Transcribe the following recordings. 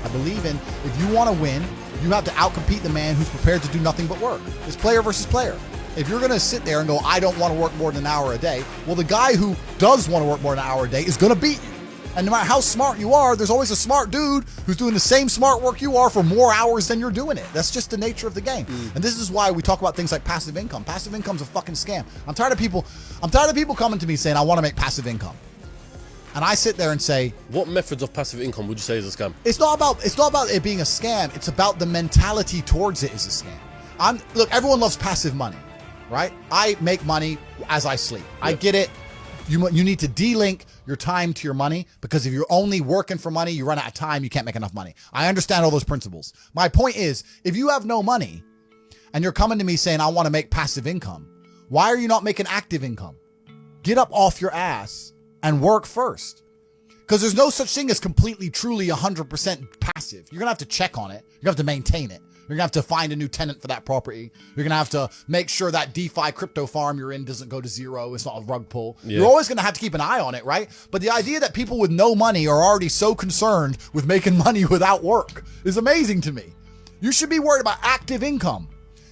I believe in, if you want to win, you have to outcompete the man who's prepared to do nothing but work. It's player versus player. If you're going to sit there and go, I don't want to work more than an hour a day, well, the guy who does want to work more than an hour a day is going to beat you. And no matter how smart you are, there's always a smart dude who's doing the same smart work you are for more hours than you're doing it. That's just the nature of the game. And this is why we talk about things like passive income. Passive income's a fucking scam. I'm tired of people coming to me saying, I want to make passive income. And I sit there and say, what methods of passive income would you say is a scam? It's not about it being a scam. It's about the mentality towards it is a scam. Look, everyone loves passive money, right? I make money as I sleep. Yep. I get it. You need to de-link your time to your money, because if you're only working for money, you run out of time, you can't make enough money. I understand all those principles. My point is, if you have no money and you're coming to me saying, I want to make passive income, why are you not making active income? Get up off your ass and work first. Because there's no such thing as completely, truly 100% passive. You're going to have to check on it. You're going to have to maintain it. You're going to have to find a new tenant for that property. You're going to have to make sure that DeFi crypto farm you're in doesn't go to zero. It's not a rug pull. Yeah. You're always going to have to keep an eye on it, right? But the idea that people with no money are already so concerned with making money without work is amazing to me. You should be worried about active income.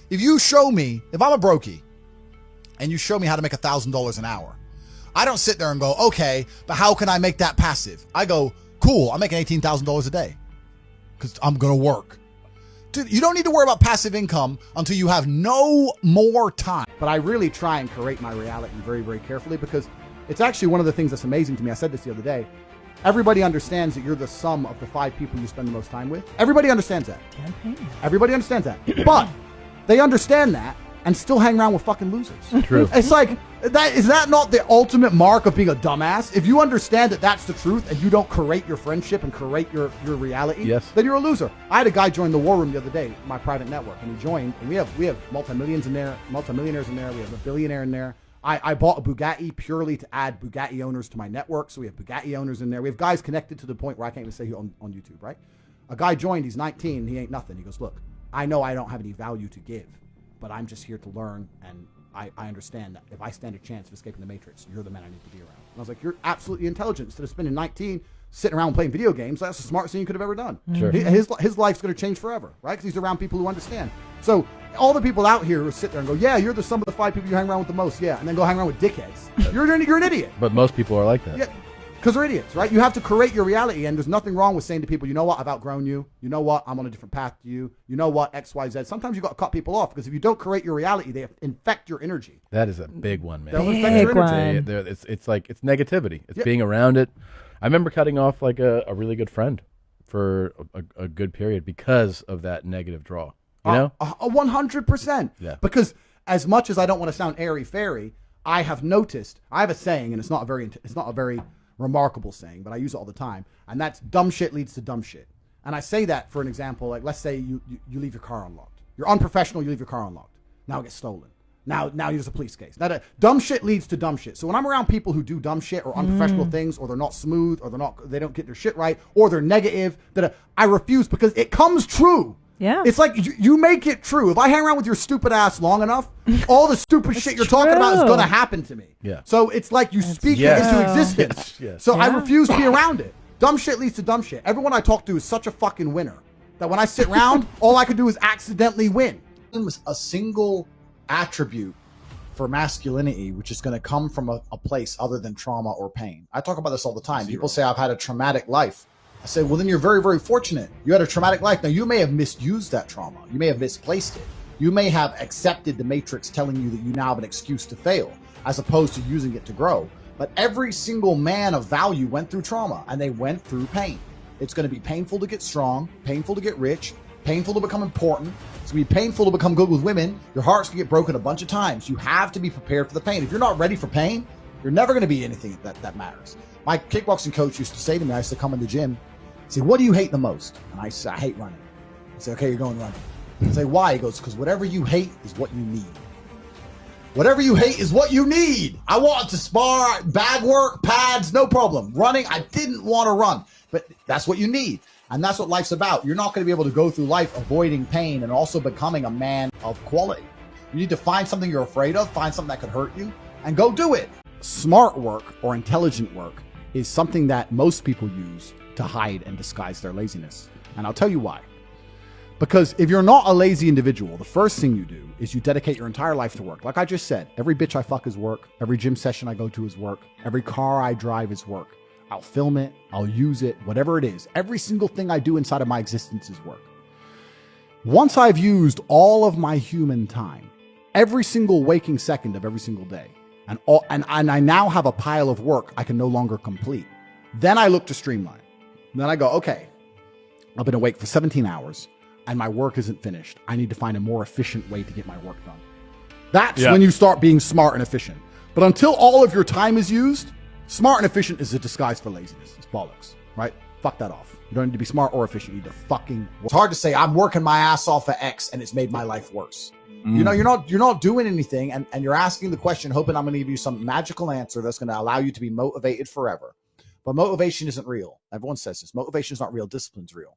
If you show me, if I'm a brokey and you show me how to make $1,000 an hour, I don't sit there and go, okay, but how can I make that passive? I go, cool, I'm making $18,000 a day because I'm going to work. Dude, you don't need to worry about passive income until you have no more time. But I really try and curate my reality very, very carefully, because it's actually one of the things that's amazing to me. I said this the other day. Everybody understands that you're the sum of the 5 people you spend the most time with. Everybody understands that. Everybody understands that. But they understand that and still hang around with fucking losers. True. It's like, is that not the ultimate mark of being a dumbass? If you understand that that's the truth and you don't curate your friendship and curate your reality, yes, then you're a loser. I had a guy join the war room the other day, my private network, and he joined, and we have multi-millionaires in there, we have a billionaire in there. I bought a Bugatti purely to add Bugatti owners to my network, so we have Bugatti owners in there. We have guys connected to the point where I can't even say on YouTube, right? A guy joined, he's 19, he ain't nothing. He goes, look, I know I don't have any value to give, but I'm just here to learn, and I understand that if I stand a chance of escaping the Matrix, you're the man I need to be around. And I was like, you're absolutely intelligent. Instead of spending 19 sitting around playing video games, that's the smartest thing you could have ever done. Sure. His life's going to change forever, right? Because he's around people who understand. So all the people out here who sit there and go, yeah, you're the sum of the 5 people you hang around with the most, yeah, and then go hang around with dickheads. You're an idiot. But most people are like that. Yeah. Because they're idiots, right? You have to create your reality, and there's nothing wrong with saying to people, you know what, I've outgrown you. You know what, I'm on a different path to you. You know what, X, Y, Z. Sometimes you got to cut people off, because if you don't create your reality, they infect your energy. That is a big one, man. They'll infect your energy. It's like, it's negativity. It's being around it. I remember cutting off like a really good friend for a good period because of that negative draw. You know? 100%. Yeah. Because as much as I don't want to sound airy-fairy, I have noticed, I have a saying, and it's not a very remarkable saying, but I use it all the time, and that's dumb shit leads to dumb shit. And I say that for an example, like let's say you leave your car unlocked. You're unprofessional, you leave your car unlocked. Now it gets stolen. Now there's a police case. Now, dumb shit leads to dumb shit. So when I'm around people who do dumb shit or unprofessional things, or they're not smooth, or they don't get their shit right, or they're negative, I refuse, because it comes true. Yeah. It's like you make it true. If I hang around with your stupid ass long enough, all the stupid shit you're talking about is going to happen to me. Yeah. So it's like you speak it into existence. Yes. So I refuse to be around it. Dumb shit leads to dumb shit. Everyone I talk to is such a fucking winner that when I sit around, all I could do is accidentally win. A single attribute for masculinity, which is going to come from a place other than trauma or pain. I talk about this all the time. People say I've had a traumatic life. I say, well, then you're very, very fortunate. You had a traumatic life. Now, you may have misused that trauma. You may have misplaced it. You may have accepted the matrix telling you that you now have an excuse to fail, as opposed to using it to grow. But every single man of value went through trauma, and they went through pain. It's going to be painful to get strong, painful to get rich, painful to become important. It's going to be painful to become good with women. Your heart's going to get broken a bunch of times. You have to be prepared for the pain. If you're not ready for pain, you're never going to be anything that matters. My kickboxing coach used to say to me, I used to come in the gym, say, what do you hate the most? And I say, I hate running. I say, okay, you're going running. I say, why? He goes, because whatever you hate is what you need. Whatever you hate is what you need. I wanted to spar, bag work, pads, no problem. Running, I didn't want to run, but that's what you need. And that's what life's about. You're not going to be able to go through life avoiding pain and also becoming a man of quality. You need to find something you're afraid of, find something that could hurt you, and go do it. Smart work or intelligent work is something that most people use to hide and disguise their laziness. And I'll tell you why. Because if you're not a lazy individual, the first thing you do is you dedicate your entire life to work. Like I just said, every bitch I fuck is work. Every gym session I go to is work. Every car I drive is work. I'll film it. I'll use it. Whatever it is. Every single thing I do inside of my existence is work. Once I've used all of my human time, every single waking second of every single day, and I now have a pile of work I can no longer complete, then I look to streamline. Then I go, okay, I've been awake for 17 hours and my work isn't finished. I need to find a more efficient way to get my work done. That's when you start being smart and efficient. But until all of your time is used, smart and efficient is a disguise for laziness. It's bollocks, right? Fuck that off. You don't need to be smart or efficient. You need to fucking work. It's hard to say I'm working my ass off for X and it's made my life worse. You know, you're not doing anything and you're asking the question, hoping I'm going to give you some magical answer that's going to allow you to be motivated forever. But motivation isn't real. Everyone says this. Motivation is not real. Discipline's real.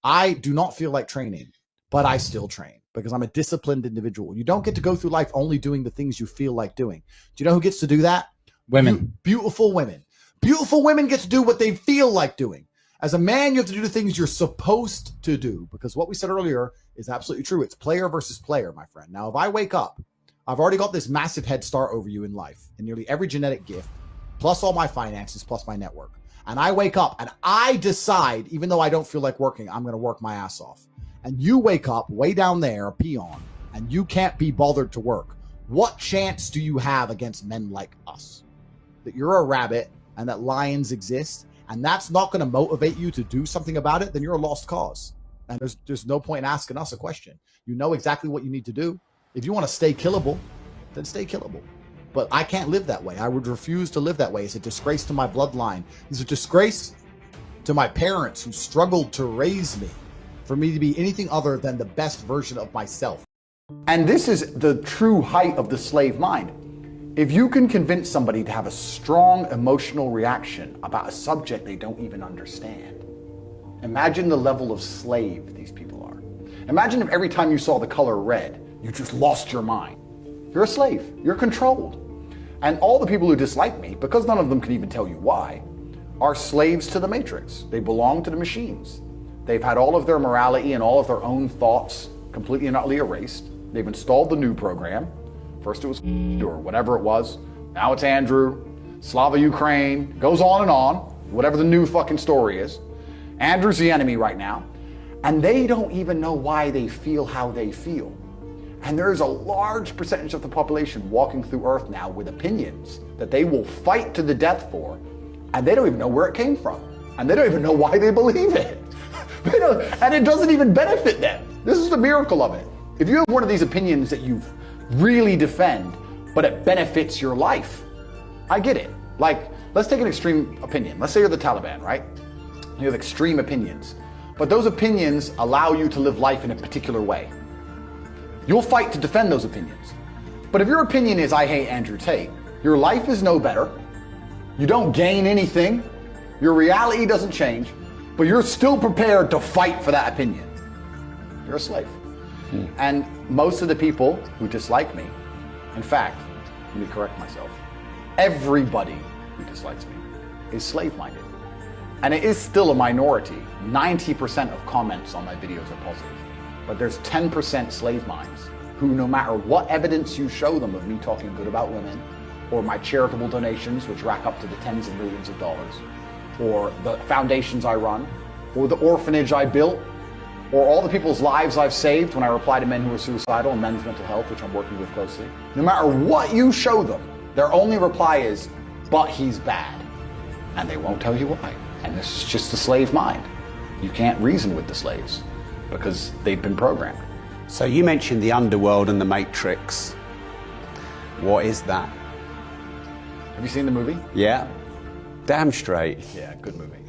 I do not feel like training, but I still train because I'm a disciplined individual. You don't get to go through life only doing the things you feel like doing. Do you know who gets to do that? Women. Beautiful women. Beautiful women get to do what they feel like doing. As a man, you have to do the things you're supposed to do because what we said earlier is absolutely true. It's player versus player, my friend. Now, if I wake up, I've already got this massive head start over you in life in nearly every genetic gift, plus all my finances, plus my network. And I wake up and I decide, even though I don't feel like working, I'm going to work my ass off. And you wake up way down there, a peon, and you can't be bothered to work. What chance do you have against men like us? That you're a rabbit and that lions exist, and that's not going to motivate you to do something about it, then you're a lost cause. And there's no point in asking us a question. You know exactly what you need to do. If you want to stay killable, then stay killable. But I can't live that way. I would refuse to live that way. It's a disgrace to my bloodline. It's a disgrace to my parents who struggled to raise me for me to be anything other than the best version of myself. And this is the true height of the slave mind. If you can convince somebody to have a strong emotional reaction about a subject they don't even understand, imagine the level of slave these people are. Imagine if every time you saw the color red, you just lost your mind. You're a slave. You're controlled. And all the people who dislike me, because none of them can even tell you why, are slaves to the matrix. They belong to the machines. They've had all of their morality and all of their own thoughts completely and utterly erased. They've installed the new program. First it was or whatever it was. Now it's Andrew, Slava Ukraine, goes on and on, whatever the new fucking story is. Andrew's the enemy right now. And they don't even know why they feel how they feel. And there's a large percentage of the population walking through Earth now with opinions that they will fight to the death for, and they don't even know where it came from. And they don't even know why they believe it. And it doesn't even benefit them. This is the miracle of it. If you have one of these opinions that you really defend, but it benefits your life, I get it. Like, let's take an extreme opinion. Let's say you're the Taliban, right? You have extreme opinions, but those opinions allow you to live life in a particular way. You'll fight to defend those opinions. But if your opinion is, I hate Andrew Tate, your life is no better, you don't gain anything, your reality doesn't change, but you're still prepared to fight for that opinion. You're a slave. And most of the people who dislike me, in fact, let me correct myself, everybody who dislikes me is slave-minded. And it is still a minority. 90% of comments on my videos are positive. But there's 10% slave minds who, no matter what evidence you show them of me talking good about women, or my charitable donations, which rack up to the tens of millions of dollars, or the foundations I run, or the orphanage I built, or all the people's lives I've saved when I reply to men who are suicidal and men's mental health, which I'm working with closely. No matter what you show them, their only reply is, but he's bad. And they won't tell you why. And this is just the slave mind. You can't reason with the slaves because they've been programmed. So you mentioned the underworld and the Matrix. What is that? Have you seen the movie? Yeah. Damn straight. Yeah, good movie.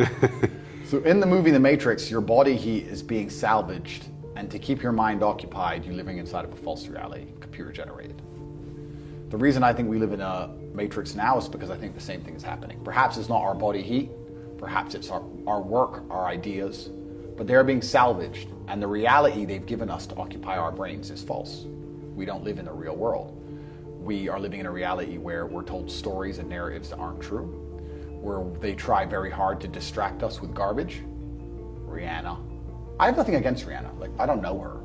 So in the movie The Matrix, your body heat is being salvaged, and to keep your mind occupied, you're living inside of a false reality, computer generated. The reason I think we live in a matrix now is because I think the same thing is happening. Perhaps it's not our body heat, perhaps it's our work, our ideas, but they're being salvaged, and the reality they've given us to occupy our brains is false. We don't live in the real world. We are living in a reality where we're told stories and narratives that aren't true, where they try very hard to distract us with garbage. Rihanna, I have nothing against Rihanna. Like, I don't know her.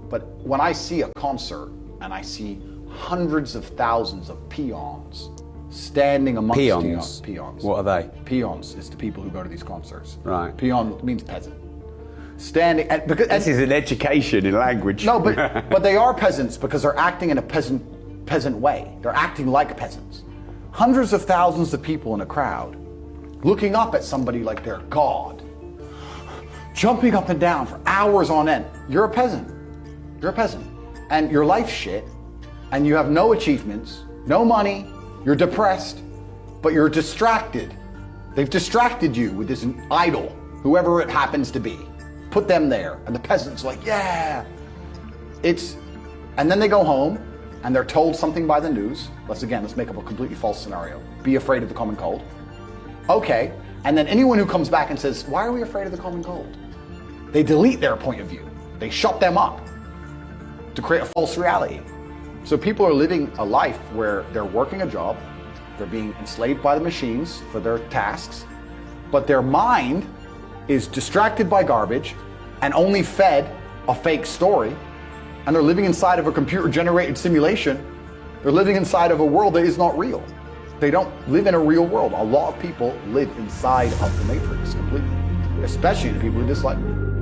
But when I see a concert and I see hundreds of thousands of peons standing amongst peons. What are they? Peons is the people who go to these concerts. Right. Peon means peasant. Standing, This is an education in language. no, but they are peasants because they're acting in a peasant way. They're acting like peasants. Hundreds of thousands of people in a crowd, looking up at somebody like they're God, jumping up and down for hours on end. You're a peasant. You're a peasant, and your life's shit, and you have no achievements, no money. You're depressed, but you're distracted. They've distracted you with this idol, whoever it happens to be. Put them there, and the peasant's like, yeah. And then they go home, and they're told something by the news. Let's make up a completely false scenario. Be afraid of the common cold. Okay, and then anyone who comes back and says, why are we afraid of the common cold? They delete their point of view. They shut them up to create a false reality. So people are living a life where they're working a job, they're being enslaved by the machines for their tasks, but their mind is distracted by garbage and only fed a fake story, and they're living inside of a computer-generated simulation. They're living inside of a world that is not real. They don't live in a real world. A lot of people live inside of the Matrix completely, especially the people who dislike it.